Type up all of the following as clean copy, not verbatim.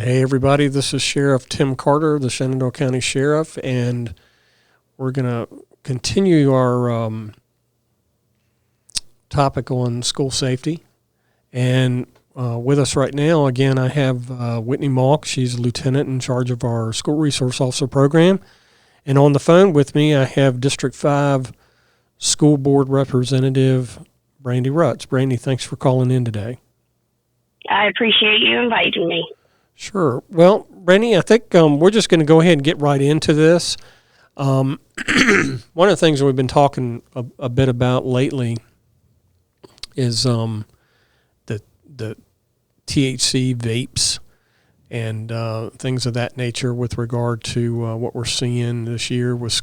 Hey, everybody, this is Sheriff Tim Carter, the Shenandoah County Sheriff, and we're going to continue our topic on school safety. And with us right now, again, I have Whitney Mauck. She's a lieutenant in charge of our School Resource Officer program. And on the phone with me, I have District 5 School Board Representative Brandi Rutz. Brandi, thanks for calling in today. I appreciate you inviting me. Sure. Well, Brandi, I think we're just going to go ahead and get right into this. One of the things that we've been talking a bit about lately is the THC vapes and things of that nature with regard to what we're seeing this year with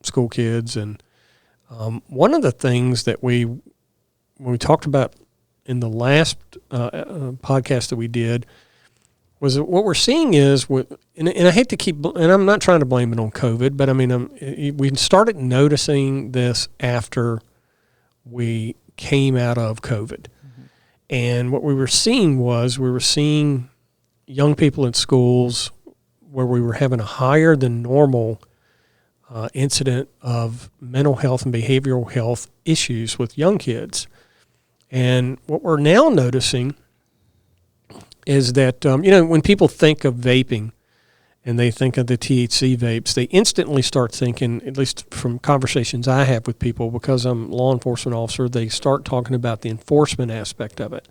school kids. And one of the things that when we talked about in the last podcast that we did was that what we're seeing is, and I hate to keep, and I'm not trying to blame it on COVID, but I mean, we started noticing this after we came out of COVID. Mm-hmm. And what we were seeing young people in schools where we were having a higher than normal incident of mental health and behavioral health issues with young kids. And what we're now noticing is that, when people think of vaping and they think of the THC vapes, they instantly start thinking, at least from conversations I have with people, because I'm a law enforcement officer, they start talking about the enforcement aspect of it.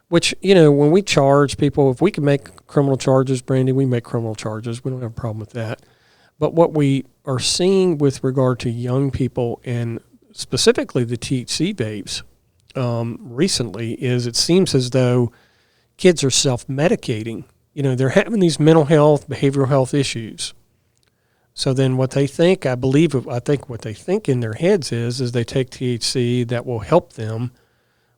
Which, when we charge people, if we can make criminal charges, Brandi, we make criminal charges. We don't have a problem with that. But what we are seeing with regard to young people and specifically the THC vapes, recently is it seems as though kids are self-medicating. They're having these mental health, behavioral health issues. So then what they think, I think what they think in their heads is they take THC that will help them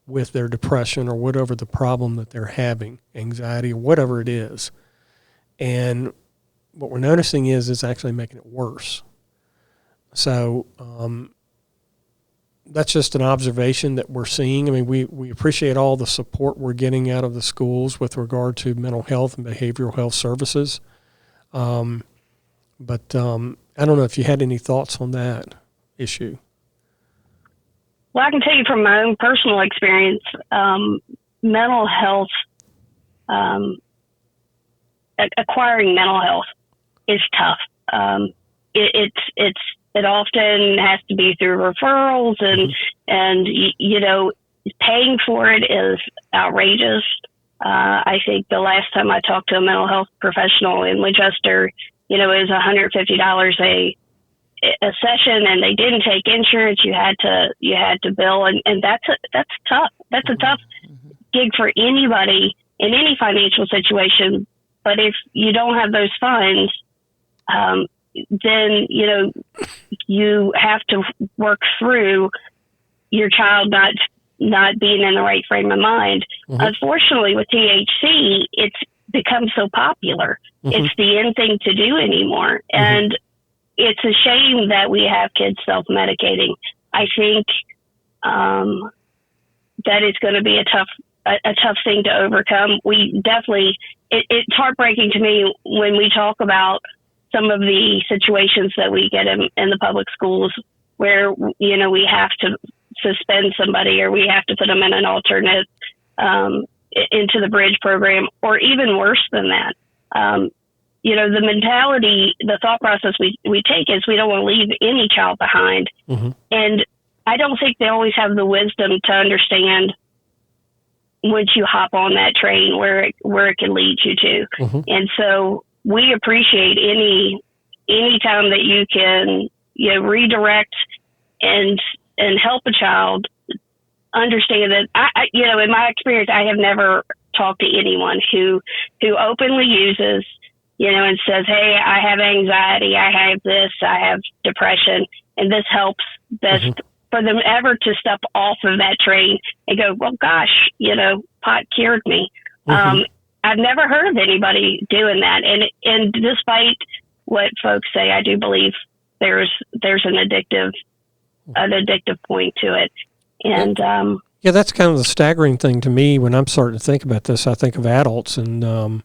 with their depression or whatever the problem that they're having, anxiety or whatever it is. And what we're noticing is it's actually making it worse. So, that's just an observation that we're seeing. I mean, we appreciate all the support we're getting out of the schools with regard to mental health and behavioral health services. But I don't know if you had any thoughts on that issue. Well, I can tell you from my own personal experience, mental health, acquiring mental health is tough. It often has to be through referrals and paying for it is outrageous. I think the last time I talked to a mental health professional in Winchester, it was $150 a session, and they didn't take insurance. You had to bill, and that's tough. That's a tough gig for anybody in any financial situation. But if you don't have those funds, then, you have to work through your child not being in the right frame of mind. Mm-hmm. Unfortunately, with THC, it's become so popular. Mm-hmm. It's the in thing to do anymore. Mm-hmm. And it's a shame that we have kids self-medicating. I think that is going to be a tough thing to overcome. We definitely, it's heartbreaking to me when we talk about some of the situations that we get in the public schools where, we have to suspend somebody or we have to put them in an alternate into the bridge program, or even worse than that. The mentality, the thought process we take is we don't want to leave any child behind. Mm-hmm. And I don't think they always have the wisdom to understand once you hop on that train where it can lead you to. Mm-hmm. And so we appreciate any time that you can, redirect and help a child understand that. I in my experience, I have never talked to anyone who openly uses, and says, "Hey, I have anxiety, I have this, I have depression, and this helps." Best mm-hmm. for them ever to step off of that train and go, "Well, gosh, pot cured me." Mm-hmm. I've never heard of anybody doing that. And despite what folks say, I do believe there's an addictive point to it. And Yeah, that's kind of the staggering thing to me when I'm starting to think about this. I think of adults and,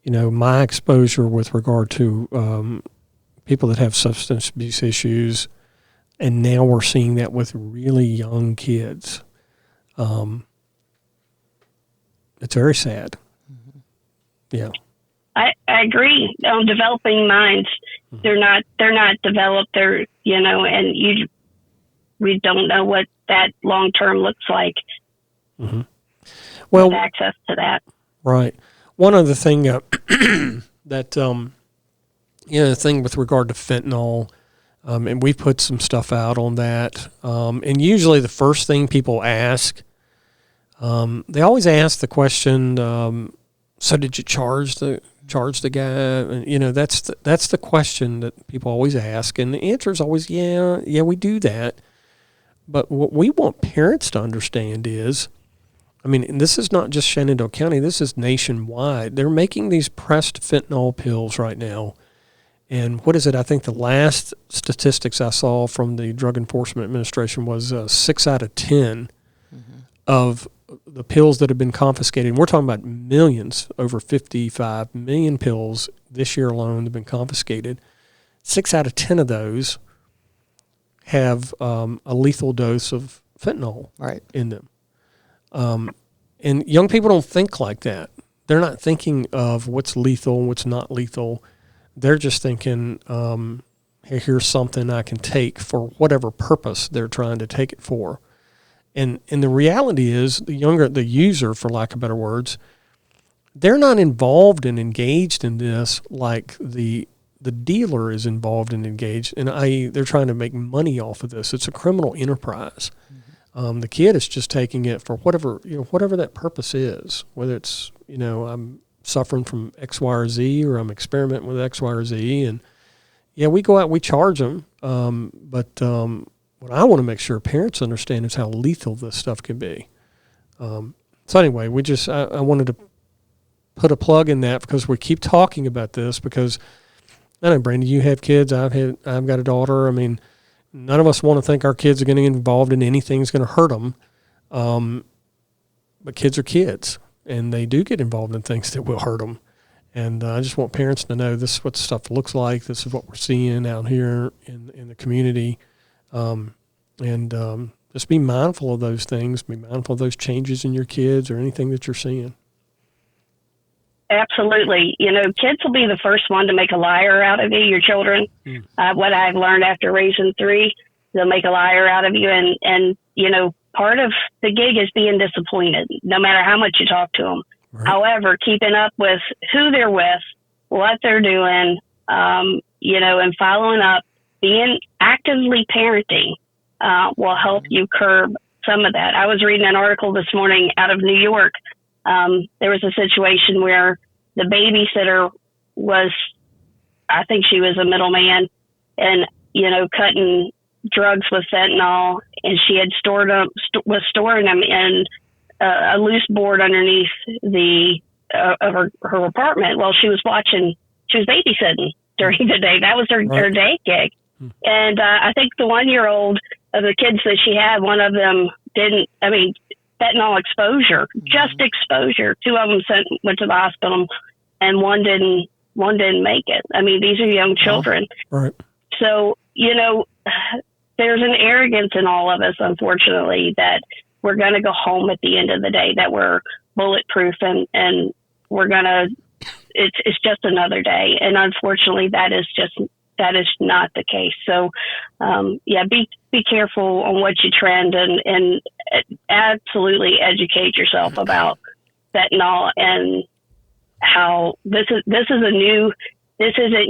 my exposure with regard to people that have substance abuse issues, and now we're seeing that with really young kids. It's very sad. Mm-hmm. Yeah. I agree. Developing minds, mm-hmm. they're not developed. We don't know what that long term looks like. Mm-hmm. Well, with access to that. Right. One other thing that the thing with regard to fentanyl, and we've put some stuff out on that. And usually the first thing people ask, they always ask the question, so did you charge the guy? And, that's the question that people always ask. And the answer is always, yeah, we do that. But what we want parents to understand is, and this is not just Shenandoah County, this is nationwide. They're making these pressed fentanyl pills right now. And what is it? I think the last statistics I saw from the Drug Enforcement Administration was 6 out of 10 mm-hmm. of the pills that have been confiscated. And we're talking about millions, over 55 million pills this year alone have been confiscated. 6 out of 10 of those have a lethal dose of fentanyl in them. And young people don't think like that. They're not thinking of what's lethal and what's not lethal. They're just thinking, hey, here's something I can take for whatever purpose they're trying to take it for. And the reality is the user, for lack of better words, they're not involved and engaged in this like the dealer is involved and engaged, and they're trying to make money off of this. It's a criminal enterprise. Mm-hmm. The kid is just taking it for whatever that purpose is, whether it's, I'm suffering from X, Y, or Z, or I'm experimenting with X, Y, or Z. And we go out, we charge them. But what I want to make sure parents understand is how lethal this stuff can be. So anyway, I wanted to put a plug in that because we keep talking about this because I know, Brandi, you have kids. I've got a daughter. None of us want to think our kids are getting involved in anything that's going to hurt them. But kids are kids, and they do get involved in things that will hurt them. And I just want parents to know this is what stuff looks like. This is what we're seeing out here in the community. Just be mindful of those things. Be mindful of those changes in your kids or anything that you're seeing. Absolutely. Kids will be the first one to make a liar out of you, your children. What I've learned after raising 3, they'll make a liar out of you. And part of the gig is being disappointed, no matter how much you talk to them. Right. However, keeping up with who they're with, what they're doing, and following up, being actively parenting will help you curb some of that. I was reading an article this morning out of New York. There was a situation where the babysitter I think she was a middleman and, cutting drugs with fentanyl, and she had was storing them in a loose board underneath of her apartment while she was babysitting during the day. That was her day gig. And I think the 1-year-old of the kids that she had, one of them fentanyl exposure, just exposure. 2 of them went to the hospital, and one didn't make it. These are young children. Right. So, there's an arrogance in all of us, unfortunately, that we're going to go home at the end of the day, that we're bulletproof and we're going to, it's just another day. And unfortunately, that is not the case. So, be careful on what you trend and absolutely educate yourself about fentanyl and how this isn't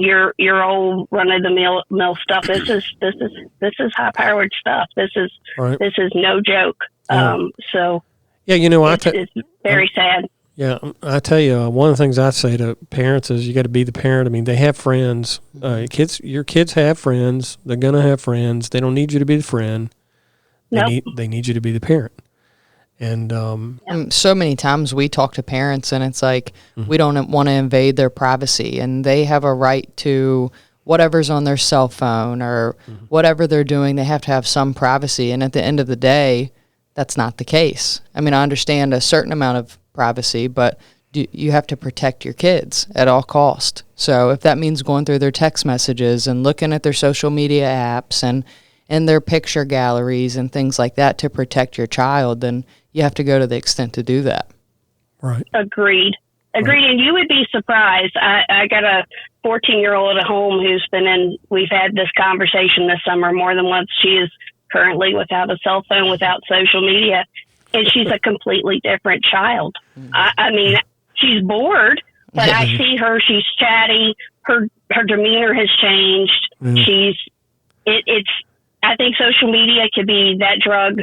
your old run of the mill stuff. This is high powered stuff. This is no joke. It's very sad. Yeah, I tell you, one of the things I say to parents is you got to be the parent. They have friends. Your kids have friends. They're going to have friends. They don't need you to be the friend. They need you to be the parent. And so many times we talk to parents and it's like we don't want to invade their privacy, and they have a right to whatever's on their cell phone or whatever they're doing. They have to have some privacy. And at the end of the day, that's not the case. I mean, I understand a certain amount of privacy, but you have to protect your kids at all cost. So if that means going through their text messages and looking at their social media apps and their picture galleries and things like that to protect your child, then you have to go to the extent to do that. Right. Agreed. And you would be surprised. I got a 14-year-old at home we've had this conversation this summer more than once. She is currently without a cell phone, without social media, and she's a completely different child. I mean, she's bored, but I see her, she's chatty, her demeanor has changed. I think social media could be that drug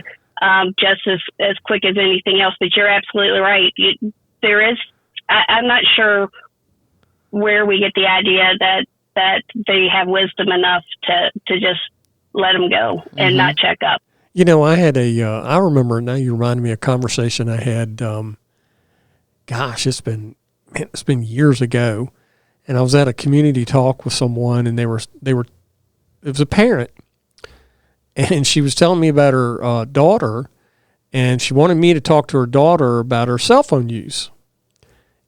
just as quick as anything else, but you're absolutely right. I'm not sure where we get the idea that they have wisdom enough to just let them go and not check up. You know, I had I remember, now you reminded me of a conversation I had, it's been years ago, and I was at a community talk with someone, and it was a parent, and she was telling me about her daughter, and she wanted me to talk to her daughter about her cell phone use.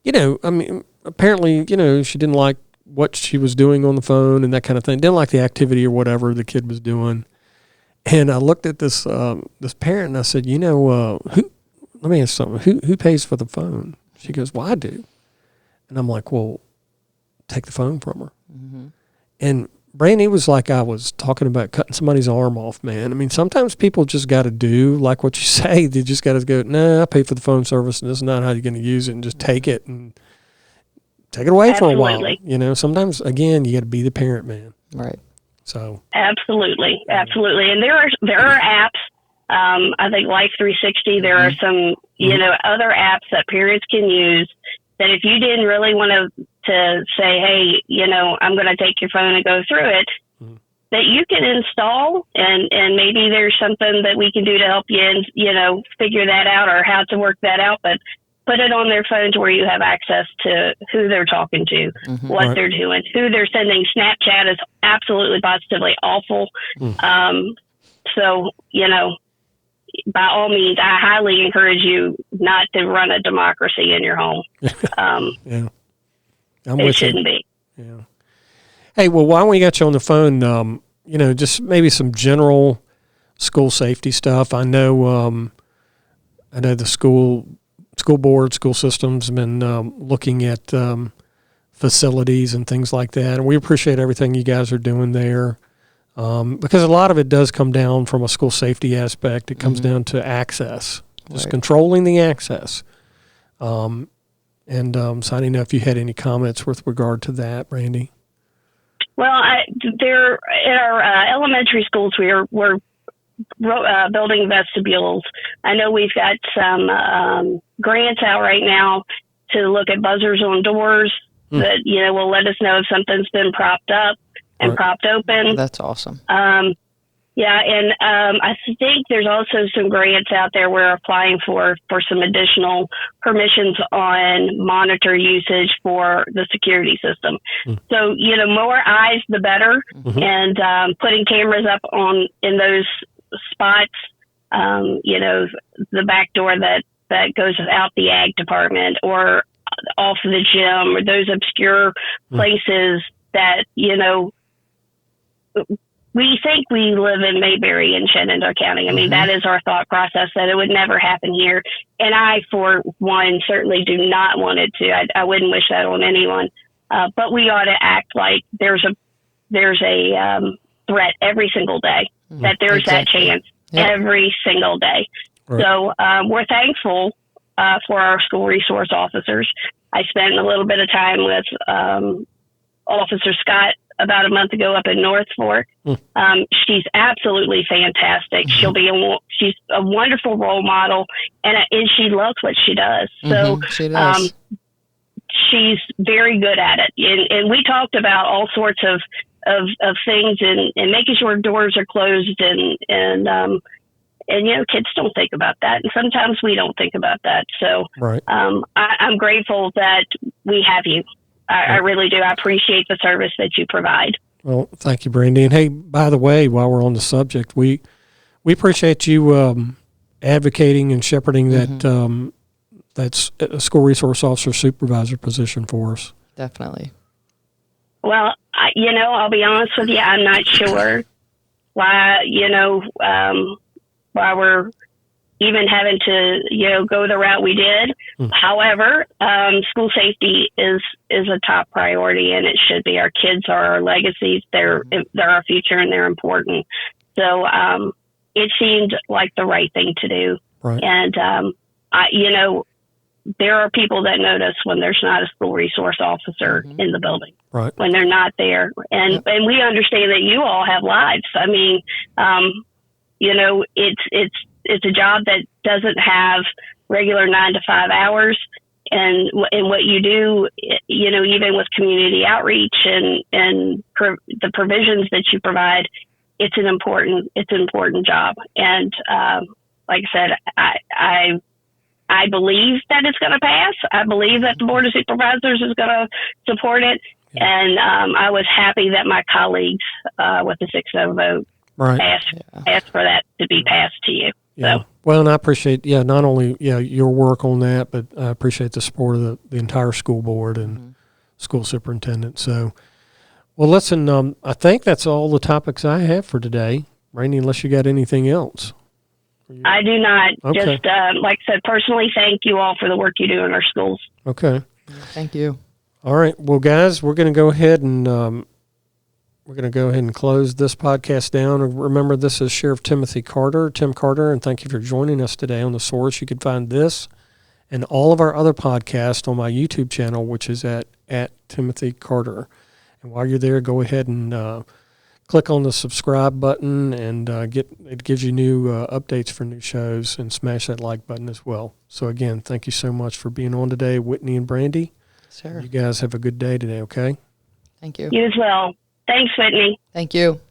You know, I mean, apparently, you know, she didn't like what she was doing on the phone and that kind of thing. Didn't like the activity or whatever the kid was doing. And I looked at this parent and I said, you know, let me ask something. Who pays for the phone? She goes, well, I do. And I'm like, well, take the phone from her. Mm-hmm. And Brandi, was like I was talking about cutting somebody's arm off, man. I mean, sometimes people just got to do like what you say. They just got to go, I pay for the phone service, and this is not how you're going to use it, and just take it and take it away Absolutely. For a while. You know, sometimes, again, you got to be the parent, man. Right. So. Absolutely. And there are apps. I think Life 360, there are some, other apps that parents can use that if you didn't really want to say, hey, I'm going to take your phone and go through it, that you can install, and maybe there's something that we can do to help you and, figure that out or how to work that out, but put it on their phone to where you have access to who they're talking to, what they're doing, who they're sending. Snapchat is absolutely positively awful. So, by all means, I highly encourage you not to run a democracy in your home. Yeah. It shouldn't be. Yeah. Hey, well, while we got you on the phone, just maybe some general school safety stuff. I know the school board, school systems have been looking at facilities and things like that, and we appreciate everything you guys are doing there. Because a lot of it does come down from a school safety aspect. It comes down to access, just controlling the access. So I didn't know if you had any comments with regard to that, Brandi. Well, in our elementary schools, we're building vestibules. I know we've got some grants out right now to look at buzzers on doors that will let us know if something's been propped up and propped open. That's awesome. I think there's also some grants out there we're applying for some additional permissions on monitor usage for the security system. So, more eyes, the better. And putting cameras up in those spots, the back door that goes out the ag department or off the gym, or those obscure places that, we think we live in Mayberry in Shenandoah County. I mean, that is our thought process, that it would never happen here. And I, for one, certainly do not want it to. I wouldn't wish that on anyone. But we ought to act like there's a threat every single day, that there's that chance every single day. Right. So we're thankful for our school resource officers. I spent a little bit of time with Officer Scott about a month ago up in North Fork. She's absolutely fantastic. She's a wonderful role model, and she loves what she does. So she does. She's very good at it. And we talked about all sorts of things and making sure doors are closed and kids don't think about that. And sometimes we don't think about that. So I'm grateful that we have you. I really do. I appreciate the service that you provide. Well, thank you, Brandi. And hey, by the way, while we're on the subject, we appreciate you advocating and shepherding that's a school resource officer supervisor position for us. Definitely. Well, I'll be honest with you. I'm not sure why, why we're even having to, go the route we did. However, school safety is a top priority, and it should be. Our kids are our legacies. They're our future, and they're important. So it seemed like the right thing to do. Right. And, there are people that notice when there's not a school resource officer in the building, right, when they're not there. And we understand that you all have lives. I mean, it's a job that doesn't have regular 9 to 5 hours. And what you do, even with community outreach and the provisions that you provide, it's an important job. And like I said, I believe that it's going to pass. I believe that the Board of Supervisors is going to support it. Yeah. And I was happy that my colleagues with the 6-0 vote asked for that to be passed to you. Yeah. So. Well, and I appreciate, not only your work on that, but I appreciate the support of the entire school board and school superintendent. So, well, listen, I think that's all the topics I have for today. Brandi, unless you got anything else. I do not. Okay. Just like I said, personally, thank you all for the work you do in our schools. Okay. Thank you. All right. Well, guys, we're going to go ahead and close this podcast down. Remember, this is Sheriff Tim Carter, and thank you for joining us today on The Source. You can find this and all of our other podcasts on my YouTube channel, which is at Timothy Carter. And while you're there, go ahead and click on the subscribe button, and it gives you new updates for new shows, and smash that like button as well. So again, thank you so much for being on today, Whitney and Brandi. Sure. You guys have a good day today, okay? Thank you. You as well. Thanks, Whitney. Thank you.